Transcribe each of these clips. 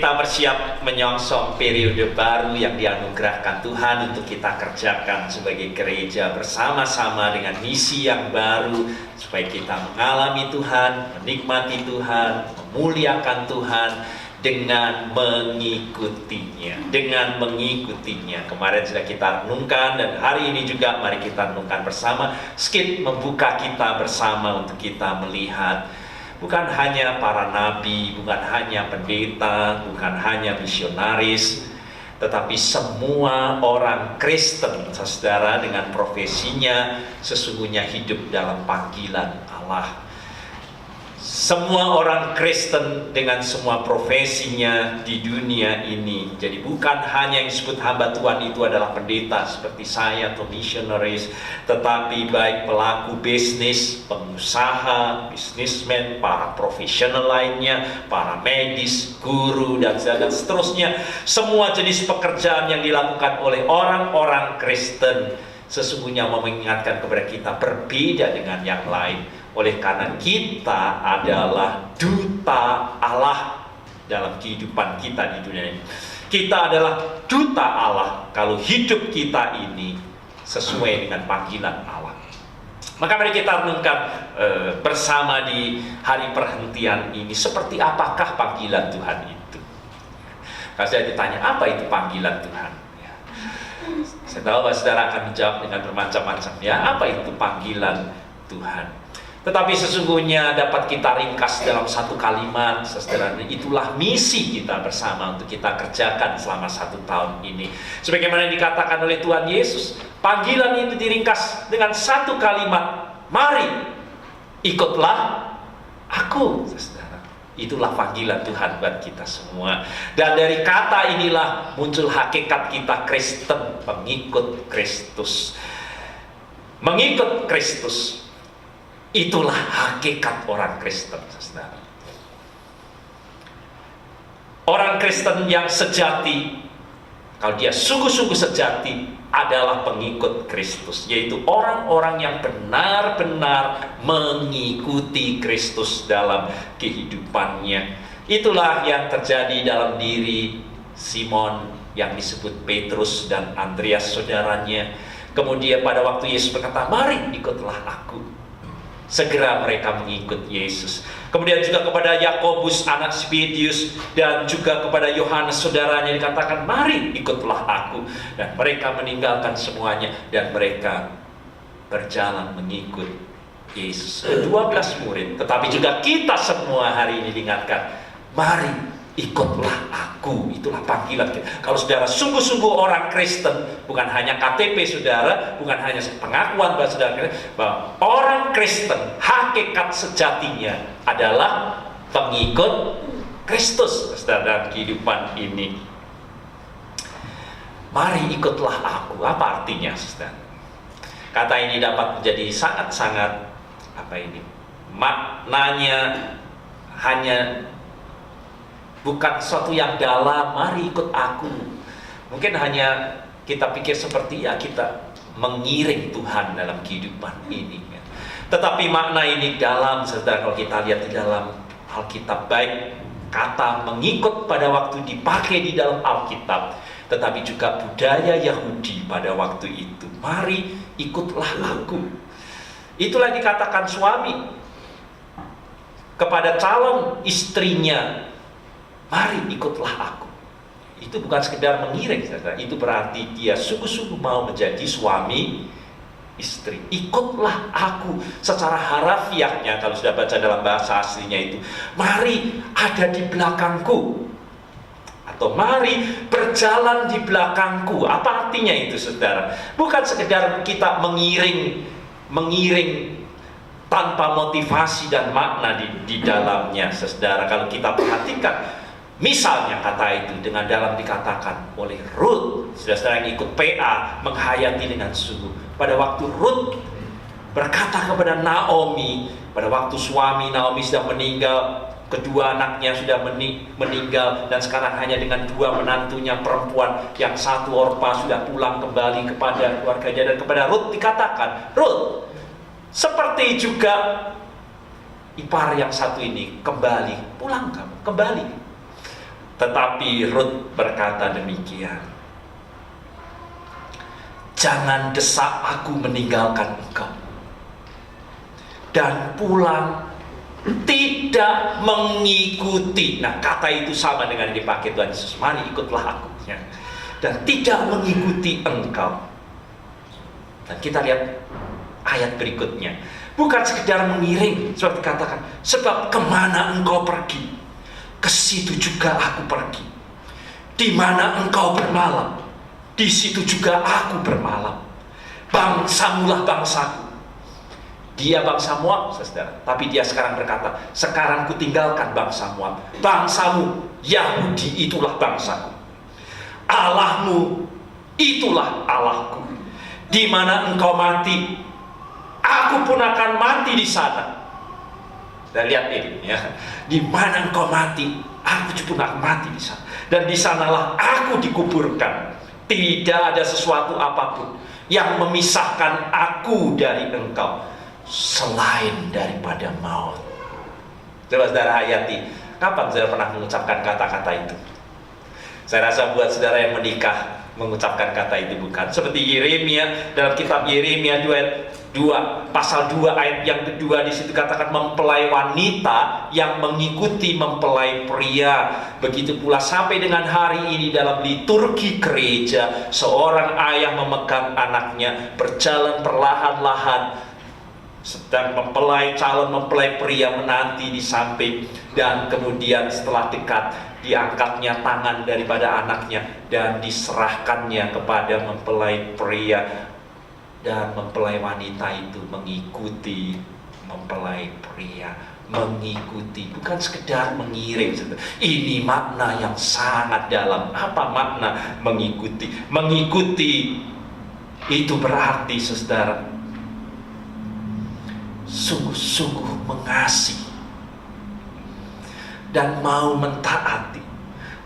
Kita bersiap menyongsong periode baru yang dianugerahkan Tuhan untuk kita kerjakan sebagai gereja bersama-sama dengan misi yang baru, supaya kita mengalami Tuhan, menikmati Tuhan, memuliakan Tuhan dengan mengikutinya. Kemarin sudah kita renungkan, dan hari ini juga mari kita renungkan bersama, sedikit membuka kita bersama untuk kita melihat bukan hanya para nabi, bukan hanya pendeta, bukan hanya misionaris, tetapi semua orang Kristen, saudara, dengan profesinya sesungguhnya hidup dalam panggilan Allah. Semua orang Kristen dengan semua profesinya di dunia ini. Jadi bukan hanya yang disebut hamba Tuhan itu adalah pendeta seperti saya atau missionaries, tetapi baik pelaku bisnis, pengusaha, bisnismen, para profesional lainnya, para medis, guru, dan seterusnya. Semua jenis pekerjaan yang dilakukan oleh orang-orang Kristen sesungguhnya mau mengingatkan kepada kita berbeda dengan yang lain. Oleh karena kita adalah duta Allah dalam kehidupan kita di dunia ini. Kita adalah duta Allah kalau hidup kita ini sesuai dengan panggilan Allah. Maka mari kita renungkan bersama di hari perhentian ini, seperti apakah panggilan Tuhan itu. Kalau saya ditanya, apa itu panggilan Tuhan? Ya. Saya tahu bahwa saudara akan menjawab dengan bermacam-macam. Ya, apa itu panggilan Tuhan? Tetapi sesungguhnya dapat kita ringkas dalam satu kalimat, saudara. Itulah misi kita bersama untuk kita kerjakan selama 1 tahun ini. Sebagaimana dikatakan oleh Tuhan Yesus, panggilan itu diringkas dengan satu kalimat, mari ikutlah aku, saudara. Itulah panggilan Tuhan buat kita semua. Dan dari kata inilah muncul hakikat kita Kristen, pengikut Kristus. Mengikut Kristus, itulah hakikat orang Kristen, saudara. Orang Kristen yang sejati, kalau dia sungguh-sungguh sejati, adalah pengikut Kristus, yaitu orang-orang yang benar-benar mengikuti Kristus dalam kehidupannya. Itulah yang terjadi dalam diri Simon yang disebut Petrus dan Andreas, saudaranya. Kemudian pada waktu Yesus berkata, mari ikutlah aku, segera mereka mengikut Yesus. Kemudian juga kepada Yakobus anak Zebedius dan juga kepada Yohanes saudaranya dikatakan, mari ikutlah aku. Dan mereka meninggalkan semuanya dan mereka berjalan mengikut Yesus. 12 murid, tetapi juga kita semua hari ini diingatkan, mari ikutlah aku. Itulah panggilan kita. Kalau saudara sungguh-sungguh orang Kristen, bukan hanya KTP saudara, bukan hanya pengakuan bahwa saudara, bahwa orang Kristen hakikat sejatinya adalah pengikut Kristus dalam kehidupan ini. Mari ikutlah aku. Apa artinya, saudara? Kata ini dapat menjadi sangat-sangat maknanya hanya bukan sesuatu yang dalam, mari ikut aku. Mungkin hanya kita pikir seperti kita mengiring Tuhan dalam kehidupan ini. Tetapi makna ini dalam, saudara, kalau kita lihat di dalam Alkitab, baik kata mengikut pada waktu dipakai di dalam Alkitab, tetapi juga budaya Yahudi pada waktu itu. Mari ikutlah aku. Itulah dikatakan suami kepada calon istrinya, mari ikutlah aku. Itu bukan sekedar mengiring, saudara. Itu berarti dia sungguh-sungguh mau menjadi suami istri. Ikutlah aku. Secara harafiahnya, kalau sudah baca dalam bahasa aslinya itu, mari ada di belakangku, atau mari berjalan di belakangku. Apa artinya itu, saudara? Bukan sekedar kita mengiring tanpa motivasi dan makna di dalamnya, saudara. Kalau kita perhatikan, misalnya kata itu dengan dalam dikatakan oleh Ruth, saudara yang ikut PA menghayati dengan sungguh. Pada waktu Ruth berkata kepada Naomi, pada waktu suami Naomi sudah meninggal, kedua anaknya sudah meninggal, dan sekarang hanya dengan 2 menantunya perempuan, yang satu Orpa sudah pulang kembali kepada keluarganya, dan kepada Ruth dikatakan, Ruth, seperti juga ipar yang satu ini, kembali, pulang kamu, kembali. Tetapi Rut berkata demikian, jangan desak aku meninggalkan engkau dan pulang tidak mengikuti. Nah, kata itu sama dengan yang dipakai Tuhan Yesus, mari ikutlah aku, ya. Dan tidak mengikuti engkau. Dan kita lihat ayat berikutnya, bukan sekedar mengiring seperti katakan, sebab kemana engkau pergi, ke situ juga aku pergi. Di mana engkau bermalam, di situ juga aku bermalam. Bangsamulah bangsaku. Dia bangsa Moab, saudara. Tapi dia sekarang berkata, sekarang ku tinggalkan bangsa Moab. Bangsamu, Yahudi, itulah bangsaku. Allahmu, itulah Allahku. Di mana engkau mati, aku pun akan mati di sana. Dan lihat ini, ya. Di mana engkau mati, aku pun akan mati di sana. Dan di sanalah aku dikuburkan. Tidak ada sesuatu apapun yang memisahkan aku dari engkau, selain daripada maut. Coba saudara hayati, kapan saudara pernah mengucapkan kata-kata itu? Saya rasa buat saudara yang menikah mengucapkan kata itu bukan. Seperti Yeremia, dalam kitab Yeremia 2 pasal 2 ayat yang kedua, di situ katakan mempelai wanita yang mengikuti mempelai pria. Begitu pula sampai dengan hari ini dalam liturgi gereja, seorang ayah memegang anaknya berjalan perlahan-lahan, sedang calon mempelai pria menanti di samping, dan kemudian setelah dekat diangkatnya tangan daripada anaknya dan diserahkannya kepada mempelai pria, dan mempelai wanita itu mengikuti mempelai pria, mengikuti, bukan sekedar mengiring. Ini makna yang sangat dalam. Apa makna mengikuti? Mengikuti itu berarti, saudara, sungguh-sungguh mengasihi dan mau mentaati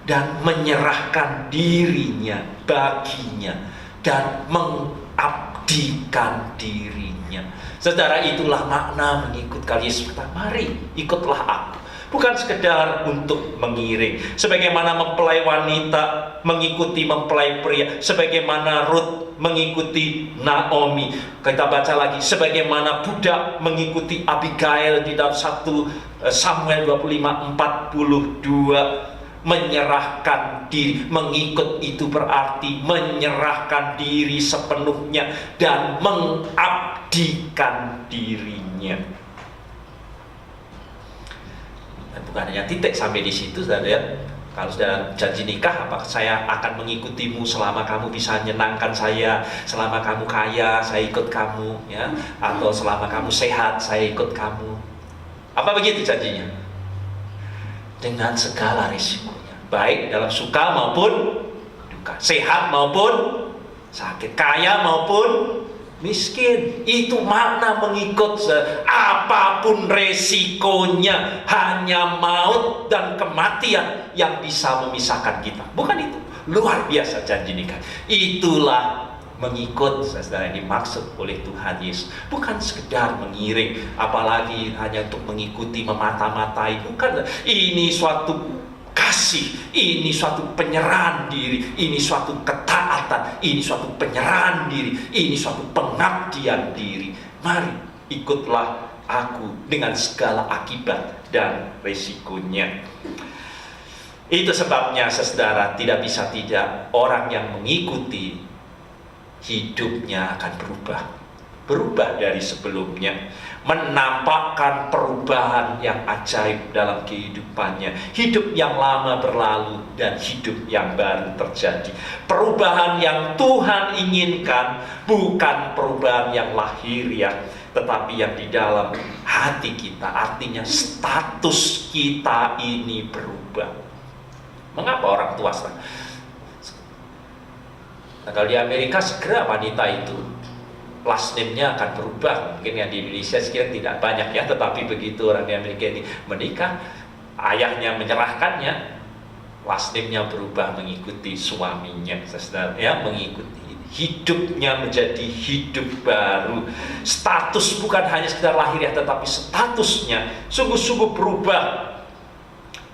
dan menyerahkan dirinya baginya dan mengabdikan dirinya. Saudara, itulah makna mengikut Yesus. Mari ikutlah aku. Bukan sekedar untuk mengiring, sebagaimana mempelai wanita mengikuti mempelai pria, sebagaimana Rut mengikuti Naomi. Kita baca lagi, sebagaimana budak mengikuti Abigail di dalam 1 Samuel 25:42. Menyerahkan diri, mengikut itu berarti menyerahkan diri sepenuhnya dan mengabdikan dirinya. Dan bukan hanya titik sampai di situ, saudara, ya. Kalau sudah janji nikah, apakah saya akan mengikutimu selama kamu bisa menyenangkan saya, selama kamu kaya, saya ikut kamu, ya, atau selama kamu sehat, saya ikut kamu. Apa begitu janjinya? Dengan segala risikonya, baik dalam suka maupun duka, sehat maupun sakit, kaya maupun miskin. Itu makna mengikut. Apapun resikonya, hanya maut dan kematian yang bisa memisahkan kita. Bukan itu. Luar biasa janji nikah. Itulah mengikut, saudara, yang dimaksud oleh Tuhan Yesus. Bukan sekedar mengiring, apalagi hanya untuk mengikuti, memata-matai. Bukan. Ini suatu kasih, ini suatu penyerahan diri, ini suatu ketaatan, ini suatu penyerahan diri, ini suatu pengabdian diri. Mari ikutlah aku dengan segala akibat dan risikonya. Itu sebabnya, saudara, tidak bisa tidak, orang yang mengikuti hidupnya akan berubah dari sebelumnya, menampakkan perubahan yang ajaib dalam kehidupannya. Hidup yang lama berlalu dan hidup yang baru terjadi. Perubahan yang Tuhan inginkan bukan perubahan yang lahiriah, tetapi yang di dalam hati kita. Artinya status kita ini berubah. Mengapa orang tua kalau di Amerika segera wanita itu last name-nya akan berubah. Mungkin yang di Indonesia sekiranya tidak banyak, ya, tetapi begitu orang di Amerika ini menikah, ayahnya menyerahkannya, last name-nya berubah mengikuti suaminya, saudara, ya, mengikuti hidupnya menjadi hidup baru. Status bukan hanya sekedar lahiriah, tetapi statusnya sungguh-sungguh berubah.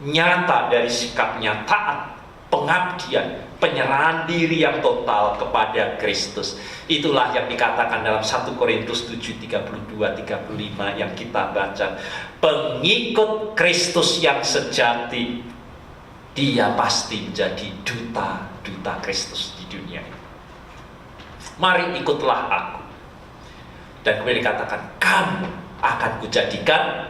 nyata dari sikapnya taat, pengabdian, penyerahan diri yang total kepada Kristus. Itulah yang dikatakan dalam 1 Korintus 7:32-35 yang kita baca. Pengikut Kristus yang sejati, dia pasti menjadi duta Kristus di dunia ini. Mari ikutlah aku. Dan kemudian dikatakan, kamu akan kujadikan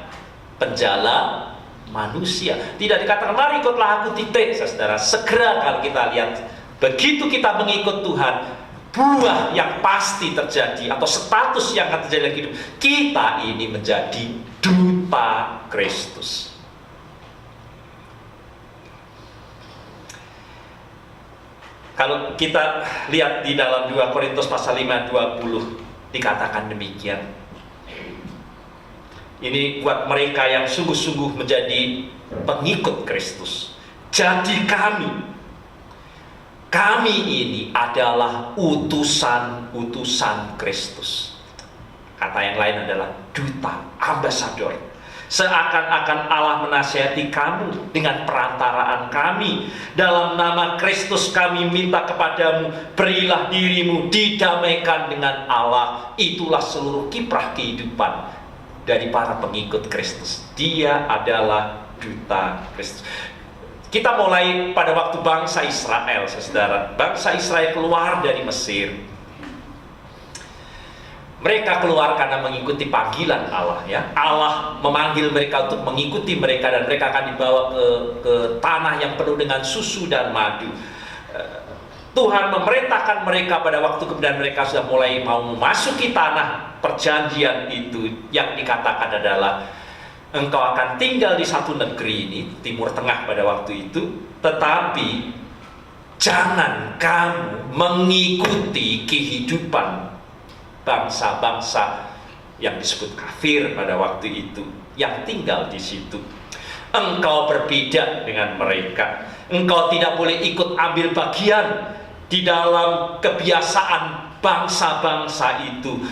penjala manusia. Tidak dikatakan mari ikutlah aku, titik, saudara. Segera kalau kita lihat, begitu kita mengikut Tuhan, buah yang pasti terjadi atau status yang akan terjadi dalam hidup kita ini menjadi duta Kristus. Kalau kita lihat di dalam 2 Korintus pasal 5:20 dikatakan demikian. Ini buat mereka yang sungguh-sungguh menjadi pengikut Kristus. Jadi kami ini adalah utusan Kristus. Kata yang lain adalah duta, ambasador. Seakan-akan Allah menasihati kamu dengan perantaraan kami. Dalam nama Kristus kami minta kepadamu, berilah dirimu didamaikan dengan Allah. Itulah seluruh kiprah kehidupan dari para pengikut Kristus. Dia adalah duta Kristus. Kita mulai pada waktu bangsa Israel, saudara. Bangsa Israel keluar dari Mesir. Mereka keluar karena mengikuti panggilan Allah, ya. Allah memanggil mereka untuk mengikuti mereka, dan mereka akan dibawa ke tanah yang penuh dengan susu dan madu. Tuhan memerintahkan mereka pada waktu kemudian mereka sudah mulai mau memasuki tanah perjanjian itu, yang dikatakan adalah engkau akan tinggal di satu negeri ini, Timur Tengah pada waktu itu, tetapi jangan kamu mengikuti kehidupan bangsa-bangsa yang disebut kafir pada waktu itu yang tinggal di situ. Engkau berbeda dengan mereka. Engkau tidak boleh ikut ambil bagian di dalam kebiasaan bangsa-bangsa itu,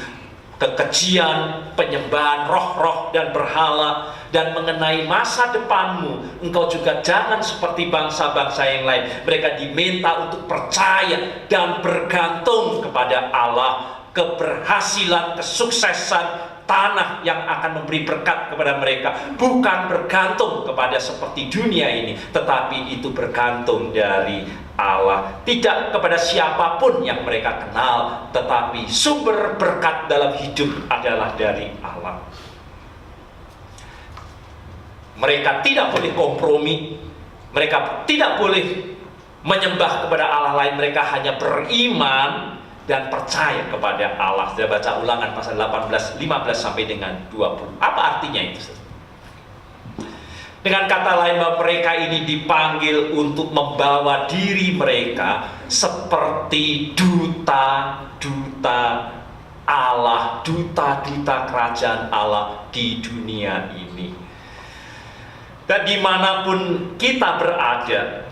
kekejian, penyembahan roh-roh dan berhala. Dan mengenai masa depanmu, engkau juga jangan seperti bangsa-bangsa yang lain. Mereka diminta untuk percaya dan bergantung kepada Allah. Keberhasilan, kesuksesan, tanah yang akan memberi berkat kepada mereka bukan bergantung kepada seperti dunia ini, tetapi itu bergantung dari Allah. Tidak kepada siapapun yang mereka kenal, tetapi sumber berkat dalam hidup adalah dari Allah. Mereka tidak boleh kompromi, mereka tidak boleh menyembah kepada Allah lain. Mereka hanya beriman dan percaya kepada Allah. Saya baca Ulangan pasal 18, 15 sampai dengan 20. Apa artinya itu? Dengan kata lain, bahwa mereka ini dipanggil untuk membawa diri mereka seperti duta-duta Allah, duta-duta kerajaan Allah di dunia ini. Dan dimanapun kita berada,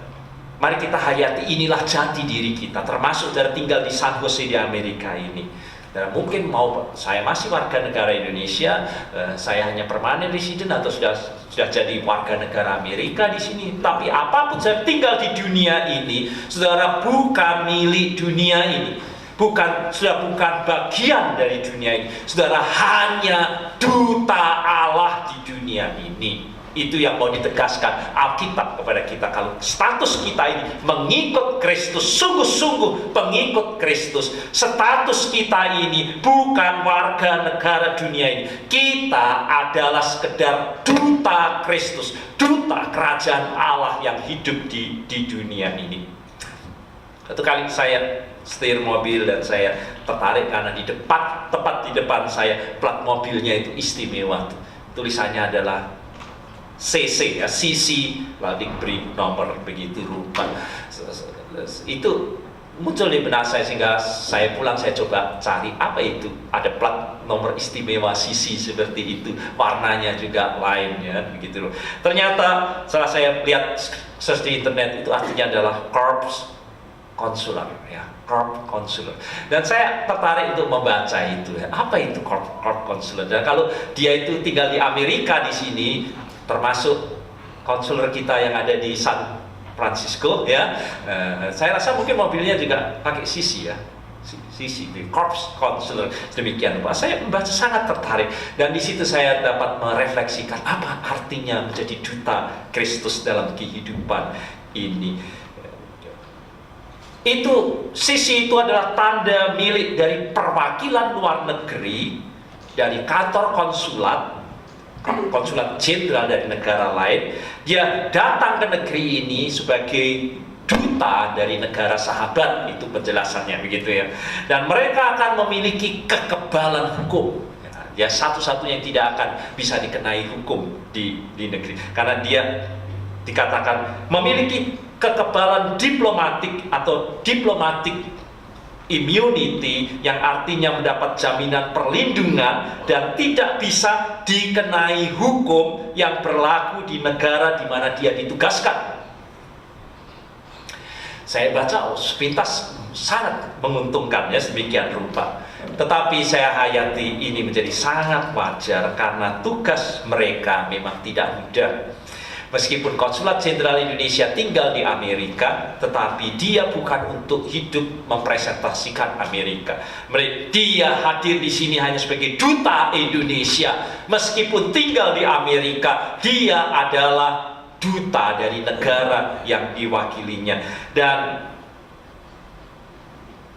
mari kita hayati inilah jati diri kita, termasuk dari tinggal di San Jose di Amerika ini. Dan mungkin mau saya masih warga negara Indonesia, saya hanya permanent resident atau sudah jadi warga negara Amerika di sini. Tapi apapun saya tinggal di dunia ini, saudara, bukan milik dunia ini, sudah bukan bagian dari dunia ini. Saudara hanya duta Allah di dunia ini. Itu yang mau ditegaskan Alkitab kepada kita. Kalau status kita ini mengikut Kristus, sungguh-sungguh pengikut Kristus, status kita ini bukan warga negara dunia ini. Kita adalah sekedar duta Kristus, duta kerajaan Allah yang hidup di dunia ini. Satu kali saya setir mobil dan saya tertarik karena tepat di depan saya plat mobilnya itu istimewa. Tulisannya adalah CC, ya, CC, lalu diberi nomor begitu rupa. Itu muncul di benak saya, sehingga saya pulang saya coba cari apa itu. Ada plat nomor istimewa CC seperti itu, warnanya juga lain, ya, begitu. Ternyata setelah saya lihat search di internet, itu artinya adalah Corps Consular, ya, Corps Consular. Dan saya tertarik untuk membaca itu, ya. Apa itu Corps Consular? Dan kalau dia itu tinggal di Amerika di sini, termasuk konselor kita yang ada di San Francisco ya. Saya rasa mungkin mobilnya juga pakai CC ya. CC, the Corps Counselor, demikian Pak. Saya membaca sangat tertarik, dan di situ saya dapat merefleksikan apa artinya menjadi duta Kristus dalam kehidupan ini. Itu CC itu adalah tanda milik dari perwakilan luar negeri, dari kantor konsulat jenderal dari negara lain. Dia datang ke negeri ini sebagai duta dari negara sahabat, itu penjelasannya begitu ya. Dan mereka akan memiliki kekebalan hukum. Ya, satu-satunya yang tidak akan bisa dikenai hukum di negeri, karena dia dikatakan memiliki kekebalan diplomatik atau diplomatic immunity, yang artinya mendapat jaminan perlindungan dan tidak bisa dikenai hukum yang berlaku di negara di mana dia ditugaskan. Saya baca sepintas sangat menguntungkan ya, sedemikian rupa. Tetapi saya hayati ini menjadi sangat wajar karena tugas mereka memang tidak mudah. Meskipun Konsulat Jenderal Indonesia tinggal di Amerika, tetapi dia bukan untuk hidup mempresentasikan Amerika. Dia hadir di sini hanya sebagai duta Indonesia. Meskipun tinggal di Amerika, dia adalah duta dari negara yang diwakilinya. Dan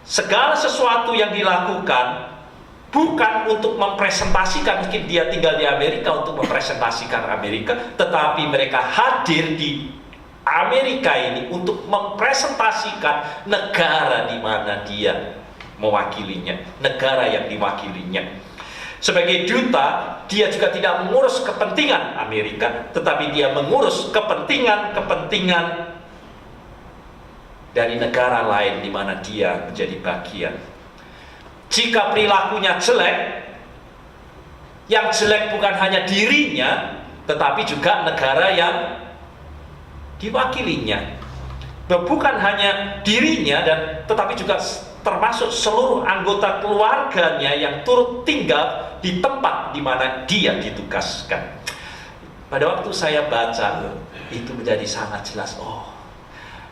segala sesuatu yang dilakukan bukan untuk mempresentasikan, mungkin dia tinggal di Amerika untuk mempresentasikan Amerika, tetapi mereka hadir di Amerika ini untuk mempresentasikan negara di mana dia mewakilinya, negara yang diwakilinya. Sebagai duta, dia juga tidak mengurus kepentingan Amerika, tetapi dia mengurus kepentingan dari negara lain di mana dia menjadi bagian. Jika perilakunya jelek, yang jelek bukan hanya dirinya, tetapi juga negara yang diwakilinya. Bukan hanya dirinya, tetapi juga termasuk seluruh anggota keluarganya yang turut tinggal di tempat di mana dia ditugaskan. Pada waktu saya baca, itu menjadi sangat jelas. Oh,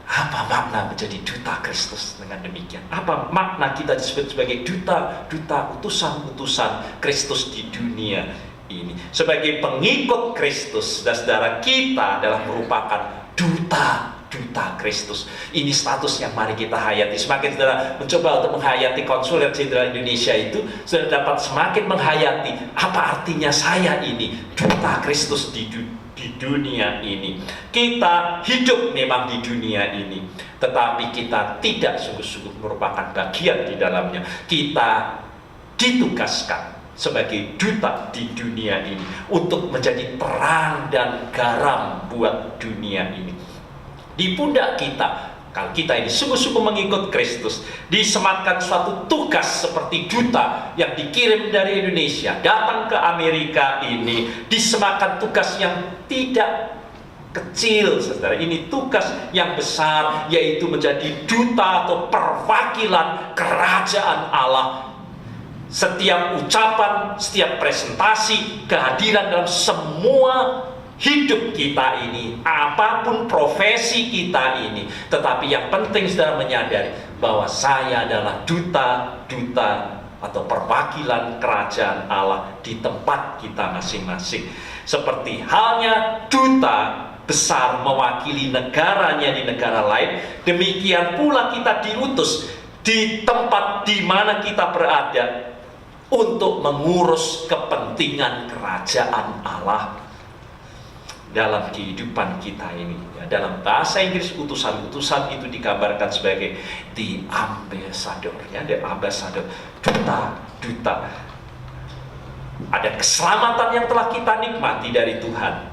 apa makna menjadi duta Kristus dengan demikian? Apa makna kita disebut sebagai duta, utusan-utusan Kristus di dunia ini? Sebagai pengikut Kristus, saudara, kita adalah merupakan duta Kristus. Ini status yang mari kita hayati. Semakin saudara mencoba untuk menghayati Konsulat Jenderal Indonesia itu, saudara dapat semakin menghayati apa artinya saya ini duta Kristus di dunia ini. Kita hidup memang di dunia ini, tetapi kita tidak sungguh-sungguh merupakan bagian di dalamnya. Kita ditugaskan sebagai duta di dunia ini untuk menjadi terang dan garam buat dunia ini. Di pundak kita, kalau kita ini sungguh-sungguh mengikut Kristus, disematkan suatu tugas seperti duta yang dikirim dari Indonesia datang ke Amerika ini, disematkan tugas yang tidak kecil, saudara. Ini tugas yang besar, yaitu menjadi duta atau perwakilan kerajaan Allah. Setiap ucapan, setiap presentasi, kehadiran dalam semua hidup kita ini, apapun profesi kita ini, tetapi yang penting saudara menyadari bahwa saya adalah duta atau perwakilan kerajaan Allah di tempat kita masing-masing. Seperti halnya duta besar mewakili negaranya di negara lain, demikian pula kita diutus di tempat di mana kita berada untuk mengurus kepentingan kerajaan Allah dalam kehidupan kita ini. Dalam bahasa Inggris, utusan-utusan itu digambarkan sebagai the ambassador, ya, the ambassador, duta. Ada keselamatan yang telah kita nikmati dari Tuhan.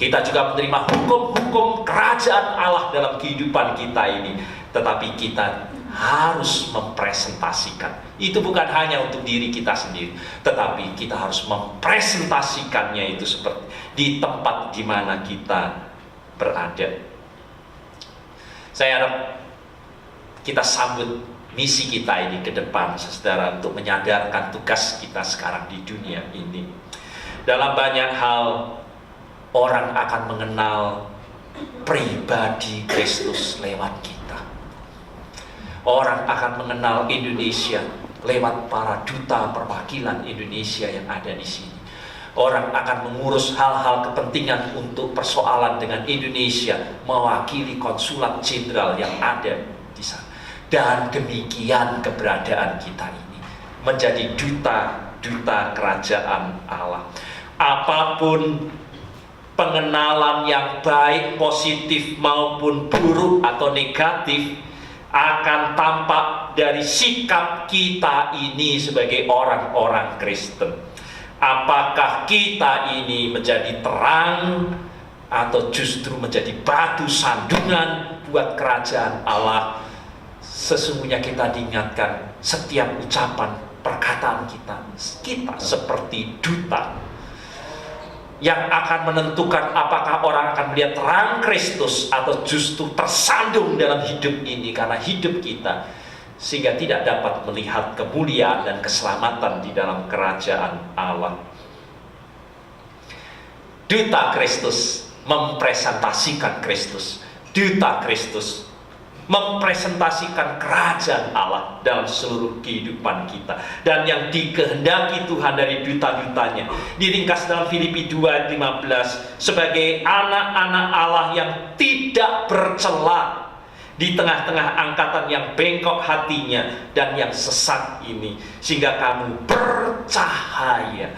Kita juga menerima hukum-hukum kerajaan Allah dalam kehidupan kita ini, tetapi kita harus mempresentasikan. Itu bukan hanya untuk diri kita sendiri, tetapi kita harus mempresentasikannya itu seperti di tempat di mana kita berada. Saya harap kita sambut misi kita ini ke depan, saudara, untuk menyadarkan tugas kita sekarang di dunia ini. Dalam banyak hal orang akan mengenal pribadi Kristus lewat kita. Orang akan mengenal Indonesia lewat para duta perwakilan Indonesia yang ada di sini. Orang akan mengurus hal-hal kepentingan untuk persoalan dengan Indonesia, mewakili konsulat jenderal yang ada di sana. Dan demikian keberadaan kita ini, menjadi duta kerajaan Allah. Apapun pengenalan yang baik, positif maupun buruk atau negatif, akan tampak dari sikap kita ini sebagai orang-orang Kristen. Apakah kita ini menjadi terang atau justru menjadi batu sandungan buat kerajaan Allah? Sesungguhnya kita diingatkan setiap ucapan perkataan kita seperti duta yang akan menentukan apakah orang akan melihat terang Kristus atau justru tersandung dalam hidup ini karena hidup kita, sehingga tidak dapat melihat kemuliaan dan keselamatan di dalam kerajaan Allah. Duta Kristus mempresentasikan Kristus. Duta Kristus mempresentasikan kerajaan Allah dalam seluruh kehidupan kita. Dan yang dikehendaki Tuhan dari duta-dutanya diringkas dalam Filipi 2:15 sebagai anak-anak Allah yang tidak bercela di tengah-tengah angkatan yang bengkok hatinya dan yang sesat ini, sehingga kamu bercahaya.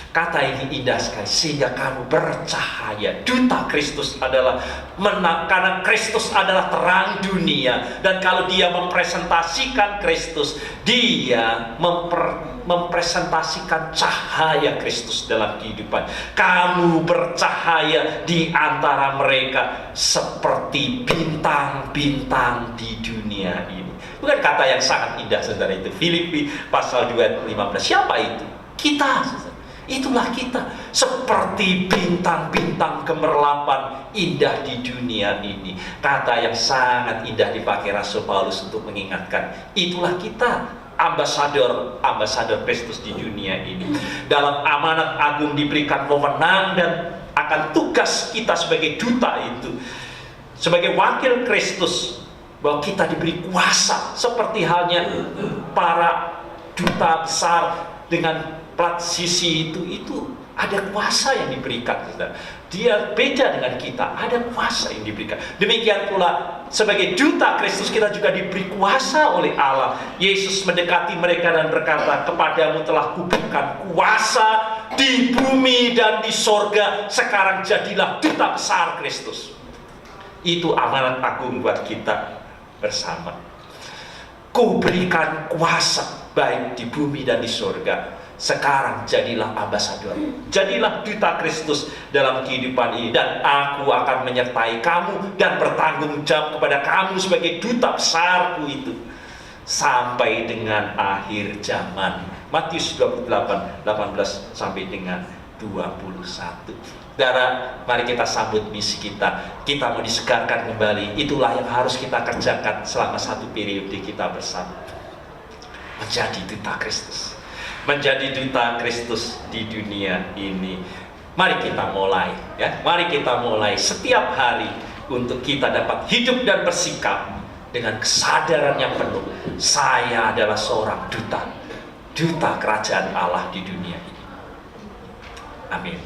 Kata ini indah sekali, sehingga kamu bercahaya. Duta Kristus adalah karena Kristus adalah terang dunia, dan kalau dia mempresentasikan Kristus, dia mempresentasikan cahaya Kristus dalam kehidupan. Kamu bercahaya di antara mereka seperti bintang-bintang di dunia ini. Bukan kata yang sangat indah, saudara, itu Filipi pasal 2:15. Siapa itu? Kita, saudara. Itulah kita, seperti bintang-bintang gemerlapan indah di dunia ini. Kata yang sangat indah dipakai Rasul Paulus untuk mengingatkan, itulah kita, ambasador Kristus di dunia ini. Dalam amanat agung diberikan wewenang dan akan tugas kita sebagai duta itu, sebagai wakil Kristus, bahwa kita diberi kuasa seperti halnya para duta besar dengan plat sisi itu ada kuasa yang diberikan, saudara. Dia beda dengan kita, ada kuasa yang diberikan. Demikian pula sebagai duta Kristus kita juga diberi kuasa oleh Allah. Yesus mendekati mereka dan berkata, kepadamu telah kuberikan kuasa di bumi dan di sorga. Sekarang jadilah duta besar Kristus. Itu amanat agung buat kita bersama. Kuberikan kuasa baik di bumi dan di sorga. Sekarang jadilah ambasador, jadilah duta Kristus dalam kehidupan ini, dan aku akan menyertai kamu dan bertanggung jawab kepada kamu sebagai duta besarku itu sampai dengan akhir zaman. Matius 28:18 sampai dengan 21. Saudara, mari kita sambut misi kita. Kita mau disegarkan kembali. Itulah yang harus kita kerjakan selama satu periode kita bersama. Menjadi duta Kristus, menjadi duta Kristus di dunia ini. Mari kita mulai, ya. Mari kita mulai setiap hari untuk kita dapat hidup dan bersikap dengan kesadaran yang penuh. Saya adalah seorang duta kerajaan Allah di dunia ini. Amin.